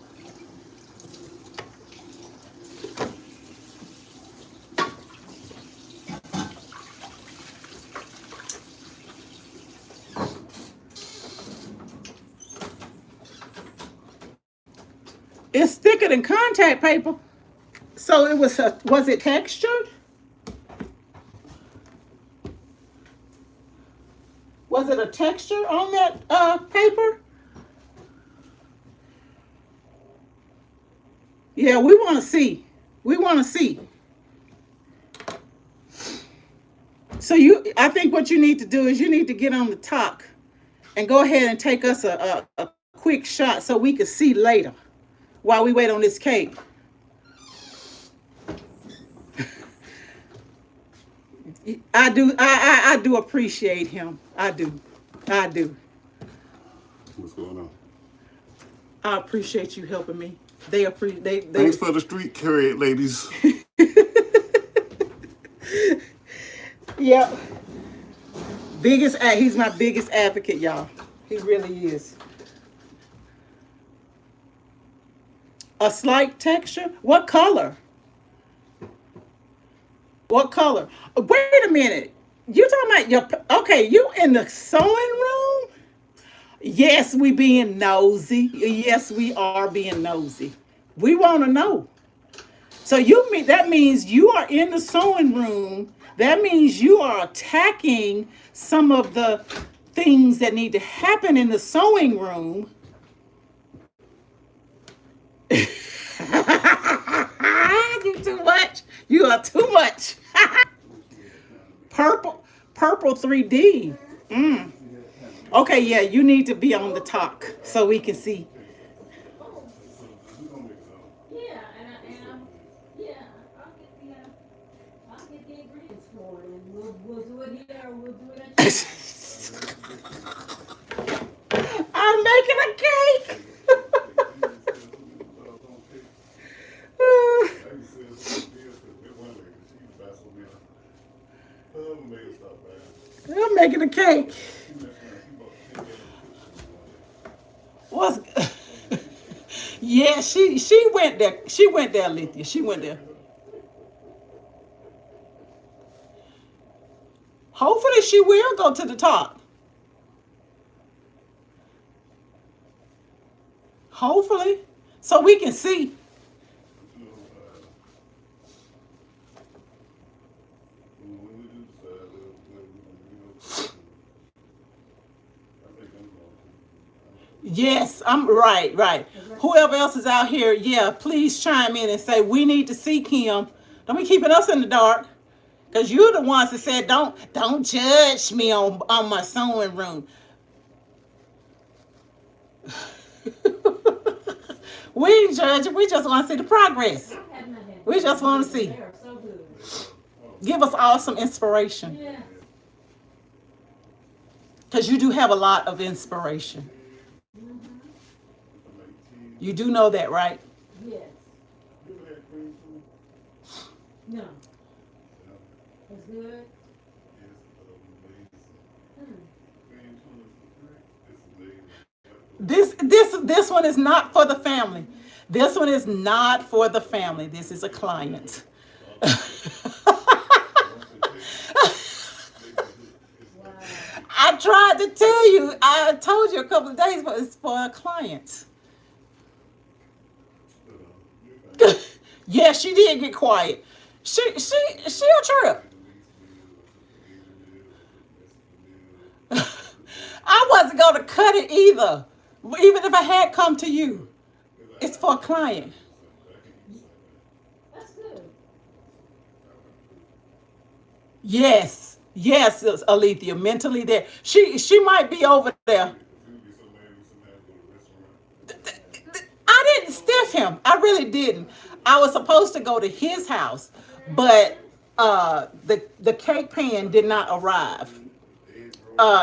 A: It's thicker than contact paper. So it was it textured? Was it a texture on that paper? Yeah, we want to see. We want to see. So I think what you need to do is you need to get on the talk and go ahead and take us a quick shot so we can see later while we wait on this cake. I do appreciate him. I do.
C: What's going on?
A: I appreciate you helping me. They
C: Thanks for the street cred, ladies.
A: Yep. He's my biggest advocate, y'all. He really is. A slight texture? What color? What color? Wait a minute. You talking about you in the sewing room? Yes, we being nosy. Yes, we are being nosy. We want to know. So that means you are in the sewing room. That means you are attacking some of the things that need to happen in the sewing room. You too much. You are too much. Purple 3D. Okay, yeah, you need to be on the talk so we can see.
B: Yeah, I'll get the ingredients for it, and we'll do it here, or we'll do it at your
A: I'm making a cake. I'm making a cake. What's yeah, she went there. She went there, Lithia. She went there. Hopefully she will go to the top. Hopefully. So we can see. Yes, I'm right. Whoever else is out here, yeah, please chime in and say we need to see Kim. Don't be keeping us in the dark. Because you're the ones that said don't judge me on my sewing room. We ain't judging, we just want to see the progress. We just want to see. Give us all some inspiration. Because you do have a lot of inspiration. You do know that, right?
B: Yes. No. It's good.
A: This one is not for the family. This one is not for the family. This is a client. I tried to tell you. I told you a couple of days, but it's for a client. Yeah, she did get quiet. She a trip. I wasn't gonna cut it either. Even if I had come to you. It's for a client.
B: That's good.
A: Yes, Alethea, mentally there. She might be over there. I didn't stiff him. I really didn't. I was supposed to go to his house, but the cake pan did not arrive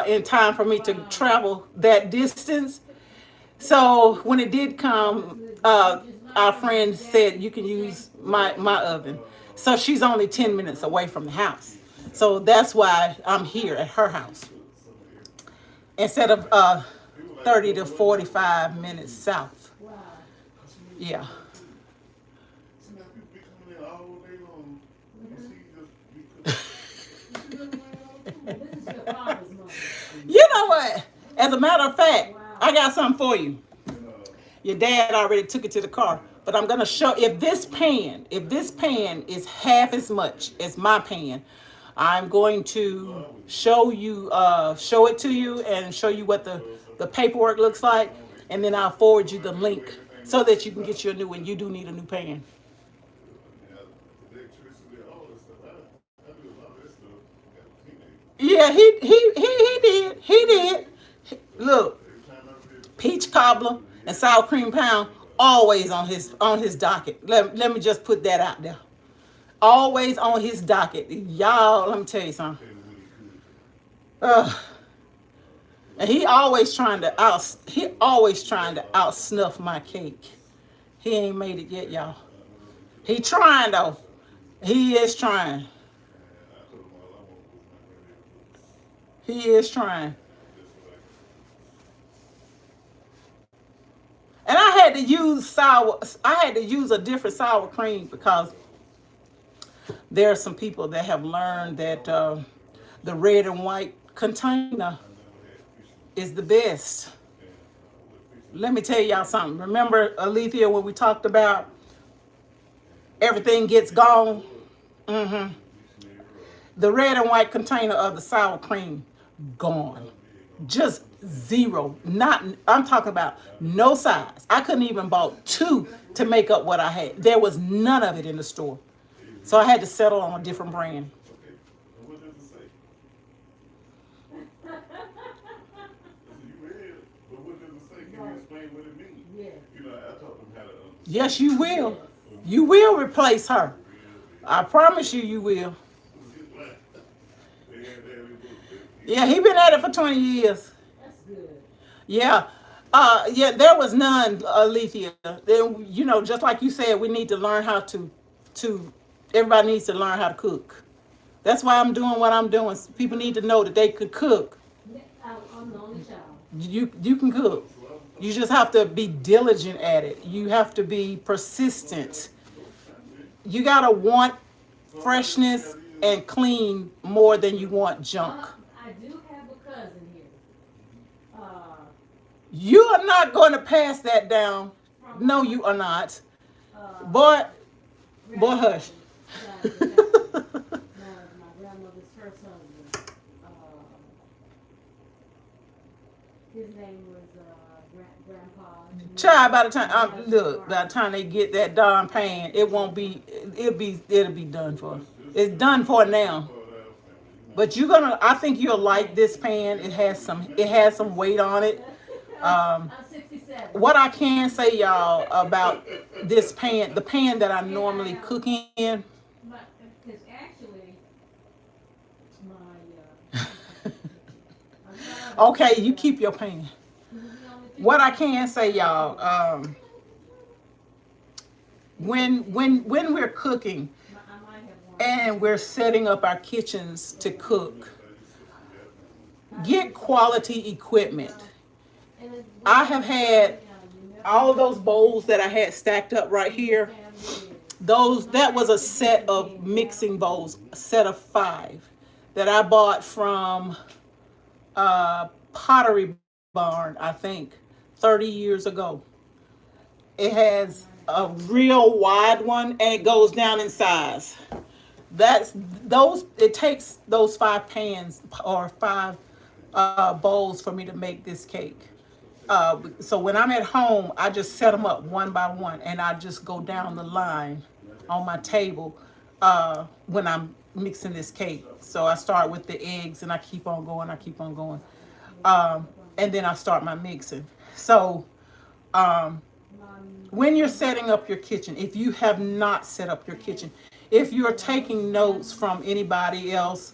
A: in time for me to travel that distance. So when it did come, our friend said you can use my oven. So she's only 10 minutes away from the house. So that's why I'm here at her house instead of 30 to 45 minutes south. Yeah. You know what? As a matter of fact, I got something for you. Your dad already took it to the car. But I'm gonna show if this pan is half as much as my pan, I'm going to show it to you and show you what the paperwork looks like, and then I'll forward you the link so that you can get your new one. You do need a new pan. Yeah, he did. He did. Look, peach cobbler and sour cream pound always on his docket. Let me just put that out there. Always on his docket. Y'all, let me tell you something. And he always trying to out snuff my cake. He ain't made it yet, y'all. He trying though. He is trying. He is trying. And I had to use a different sour cream because there are some people that have learned that the red and white container is the best. Let me tell y'all something. Remember, Alethea, when we talked about everything gets gone? Mm-hmm. The red and white container of the sour cream, gone. Just zero. I'm talking about no size. I couldn't even bought 2 to make up what I had. There was none of it in the store. So I had to settle on a different brand. Yes, you will. You will replace her. I promise you, you will. Yeah, he been at it for 20 years.
B: That's good.
A: Yeah. Yeah, there was none, Alethea. Then, just like you said, we need to learn how to everybody needs to learn how to cook. That's why I'm doing what I'm doing. People need to know that they could cook.
B: I'm the only child.
A: You can cook. You just have to be diligent at it. You have to be persistent. You gotta want freshness and clean more than you want junk.
B: I do have a cousin here.
A: You are not going to pass that down. No, you are not. Boy, hush.
B: My grandmother's first husband. His name was Grandpa.
A: Child, by the time they get that darn pan, it'll be done for. It's done for now. But I think you'll like this pan. It has some weight on it.
B: I'm 67.
A: What I can say, y'all, about this pan, the pan that I normally cook in.
B: Because actually,
A: Okay, you keep your pan. What I can say, y'all, when we're cooking and we're setting up our kitchens to cook, get quality equipment. I have had all those bowls that I had stacked up right here. That was a set of mixing bowls, a set of 5 that I bought from Pottery Barn, I think, 30 years ago. It has a real wide one and it goes down in size. It takes those 5 pans or 5 bowls for me to make this cake. So when I'm at home, I just set them up one by one and I just go down the line on my table when I'm mixing this cake. So I start with the eggs and I keep on going. And then I start my mixing. So when you're setting up your kitchen, if you have not set up your kitchen, if you're taking notes from anybody else,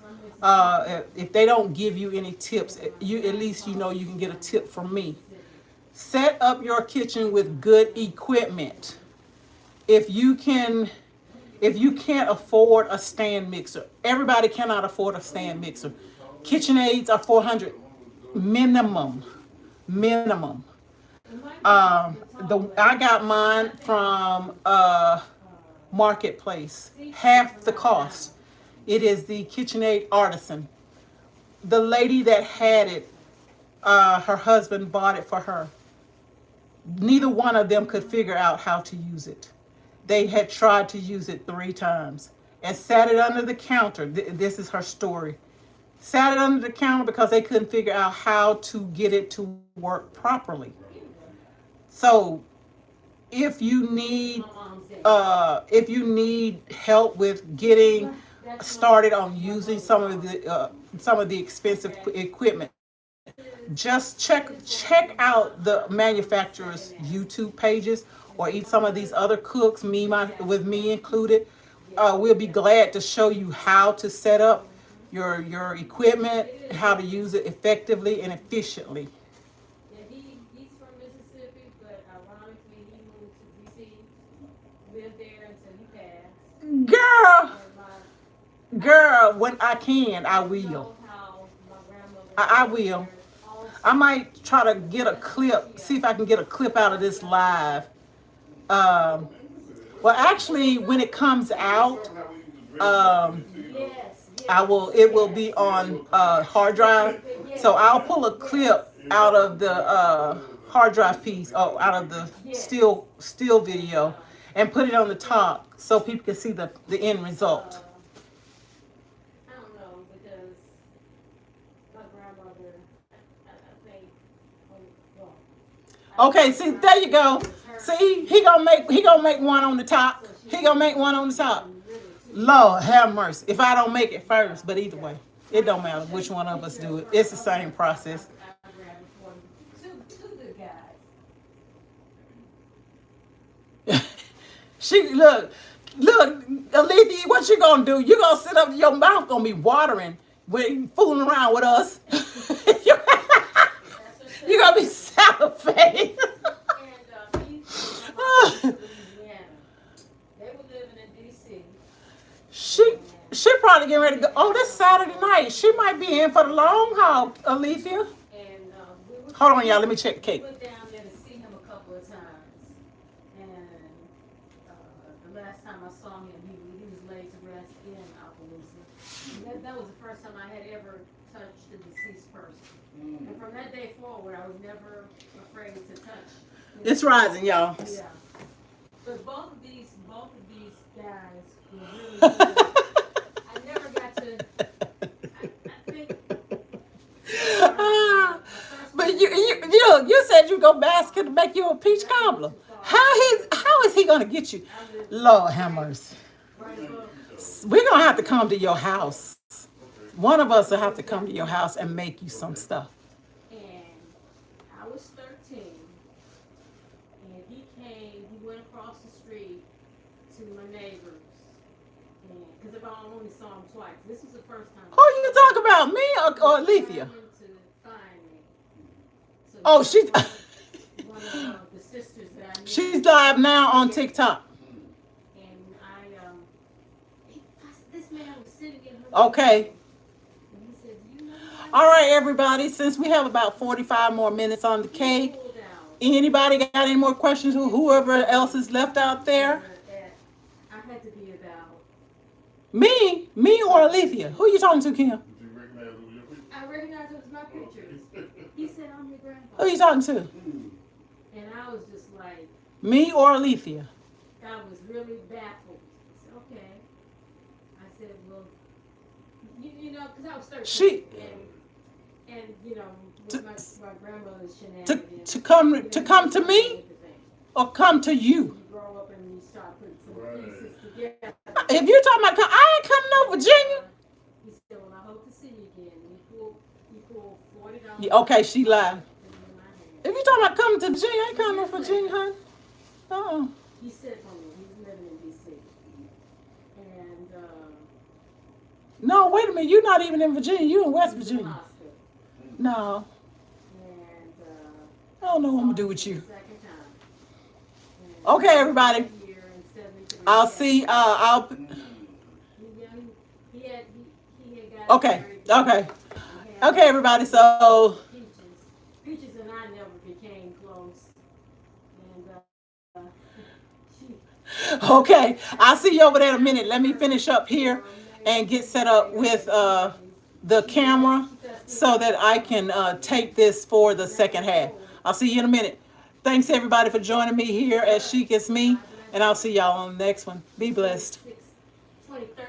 A: if they don't give you any tips, at least you can get a tip from me. Set up your kitchen with good equipment. If you can't afford a stand mixer, everybody cannot afford a stand mixer. KitchenAids are $400 minimum. I got mine from Marketplace, half the cost. It is the KitchenAid Artisan. The lady that had it, her husband bought it for her. Neither one of them could figure out how to use it. They had tried to use it 3 times and sat it under the counter. This is her story. Sat it under the counter because they couldn't figure out how to get it to work properly. So if you need help with getting started on using some of the expensive equipment, just check out the manufacturer's YouTube pages or eat some of these other cooks, with me included. We'll be glad to show you how to set up your equipment, how to use it effectively and efficiently.
B: Yeah, he's from Mississippi, but ironically he moved to DC, lived there until he passed.
A: Girl,
B: And my
A: when I can, I will.
B: know how my grandmother
A: I will.
B: also,
A: I might try to get a clip, see if I can get a clip out of this live. Well, actually, when it comes out,
B: yes,
A: it will be on hard drive. So I'll pull a clip out of the hard drive piece, out of the still video, and put it on the top so people can see the end result.
B: I don't know, because my grandmother, I think, well,
A: Okay, see, there you go. See, he gonna make one on the top. He gonna make one on the top. Lord have mercy. If I don't make it first, but either way, it don't matter which one of us do it. It's the same process.
B: I grabbed it for him. Two good guys.
A: She look, Alethea, what you gonna do? You gonna sit up? Your mouth gonna be watering when you fooling around with us. You gonna be salivating.
B: And he's from Louisiana. They were living in DC.
A: She probably getting ready to go. Oh, this Saturday night. She might be in for the long haul, Alethea.
B: And we
A: Hold on, y'all. Let me check the cake.
B: went down there to see him a couple of times. And the last time I saw him, he was laid to rest in Appaloosa. And that was the first time I had ever touched a deceased person. And from that day forward, I was never afraid to touch.
A: It's rising, y'all.
B: Yeah. But both of these guys were really good. I never got to. I think.
A: But you said you go basket to make you a peach cobbler. How is he gonna get you? Lord have mercy. We're gonna have to come to your house. One of us will have to come to your house and make you some stuff.
B: And I was 13, and he went across the street to my neighbors, because I only saw him twice. This was the first time.
A: Who you talk about, me or Alethea?
B: To find me. So
A: Oh,
B: he
A: she.
B: was one of the sisters that I knew.
A: She's live now on TikTok.
B: And this man was sitting in her.
A: Okay.
B: And he said, "Do you know him?"
A: All right, everybody. Since we have about 45 more minutes on the cake,
B: Pulled out.
A: anybody got any more questions? Whoever else is left out there?
B: That I had to be about.
A: Me or Alethea? Who you talking to, Kim?
C: Did you recognize it with your picture?
B: I recognized it was my pictures. He said, "I'm your grandpa."
A: Who you talking to?
B: And I was just like,
A: Me or Alethea?
B: I was really baffled. I said, "Okay." I said, "Well, you know, because I was 13. And you know, with my grandmother's shenanigans.
A: To come to me or come to you?
B: You grow up and you start putting some pieces together.
A: If you're talking about, I ain't coming over Virginia.
B: He said, "Well, I hope to see you again." And he pulled $40.
A: Yeah, okay, she lied.
B: In my hand.
A: If you're talking about coming to Virginia, I ain't coming to Virginia, honey. Uh-uh.
B: He said for me, he's living in DC. And
A: No, wait a minute. You're not even in Virginia. You in West
B: he was in the
A: Virginia.
B: hospital.
A: No,
B: And
A: I don't know what I'm gonna do with you.
B: second time.
A: Okay, everybody.
B: Year and 73.
A: I'll see. I'll.
B: He had got
A: Okay.
B: married.
A: Okay.
B: He had
A: Okay, everybody. So.
B: Peaches and I never became close. And she.
A: Okay. I'll see you over there in a minute. Let me finish up here and get set up with the camera so that I can tape this for the second half. I'll see you in a minute. Thanks everybody for joining me here at Chic It's Me, and I'll see y'all on the next one. Be blessed.
B: 2030.